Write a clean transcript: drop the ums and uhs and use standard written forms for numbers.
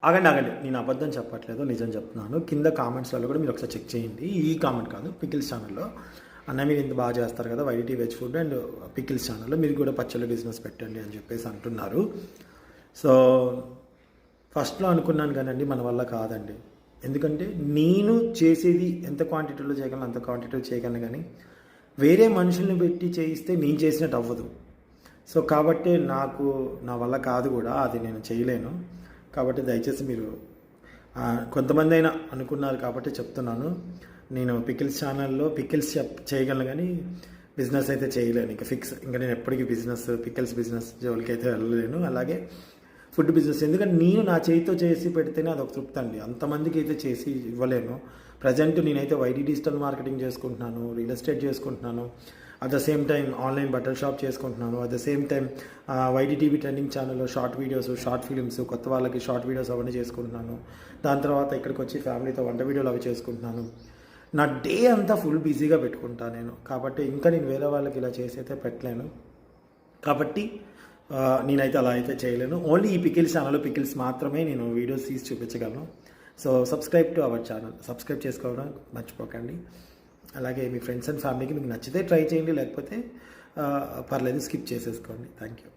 ఆగండి ఆగండి, నేను అబద్ధం చెప్పట్లేదు, నిజం చెప్తున్నాను. కింద కామెంట్స్లలో కూడా మీరు ఒకసారి చెక్ చేయండి. ఈ కామెంట్ కాదు, పికిల్స్ ఛానల్లో అన్న మీరు ఇంత బాగా చేస్తారు కదా వైడిటీ వెజ్ ఫుడ్ అండ్ పికిల్స్ ఛానల్లో మీరు కూడా పచ్చళ్ళ బిజినెస్ పెట్టండి అని చెప్పేసి అంటున్నారు. సో ఫస్ట్లో అనుకున్నాను కానండి, మన వల్ల కాదండి. ఎందుకంటే నేను చేసేది ఎంత క్వాంటిటీలో చేయగలను అంత క్వాంటిటీలో చేయగలను, కానీ వేరే మనుషుల్ని పెట్టి చేయిస్తే నేను చేసినట్టు అవ్వదు. సో కాబట్టి నాకు నా వల్ల కాదు కూడా, అది నేను చేయలేను. కాబట్టి దయచేసి మీరు కొంతమంది అయినా అనుకున్నారు కాబట్టి చెప్తున్నాను. నేను పికిల్స్ ఛానల్లో పికిల్స్ చేయగలను, కానీ బిజినెస్ అయితే చేయలేను. ఇంకా ఫిక్స్. ఇంకా నేను ఎప్పటికీ పికిల్స్ బిజినెస్ జోలికి అయితే వెళ్ళలేను. అలాగే ఫుడ్ బిజినెస్, ఎందుకంటే నేను నా చేతితో చేసి పెడితేనే అదొక తృప్తి అండి. అంతమందికి అయితే చేసి ఇవ్వలేను. ప్రజెంట్ నేనైతే వైడి డిజిటల్ మార్కెటింగ్ చేసుకుంటున్నాను, రియల్ ఎస్టేట్ చేసుకుంటున్నాను, at the same time online బట్టల షాప్ చేసుకుంటున్నాను, at the same time YD TV trending ఛానల్లో షార్ట్ వీడియోస్, షార్ట్ ఫిలిమ్స్, కొత్త వాళ్ళకి షార్ట్ వీడియోస్ అవన్నీ చేసుకుంటున్నాను. దాని తర్వాత ఇక్కడికి వచ్చి ఫ్యామిలీతో వంట వీడియోలు అవి చేసుకుంటున్నాను. నా డే అంతా ఫుల్ బిజీగా పెట్టుకుంటాను నేను. కాబట్టి ఇంకా నేను వేరే వాళ్ళకి ఇలా చేసి అయితే పెట్టలేను. కాబట్టి నేనైతే అలా అయితే చేయలేను. ఓన్లీ ఈ పికిల్స్ ఛానల్లో పికిల్స్ మాత్రమే నేను వీడియోస్ తీసి చూపించగలను. So subscribe to our channel. Subscribe చేసుకోవడం మర్చిపోకండి. అలాగే మీ ఫ్రెండ్స్ అండ్ ఫ్యామిలీకి మీకు నచ్చితే ట్రై చేయండి, లేకపోతే పర్లేదు స్కిప్ చేసేసుకోండి. Thank you.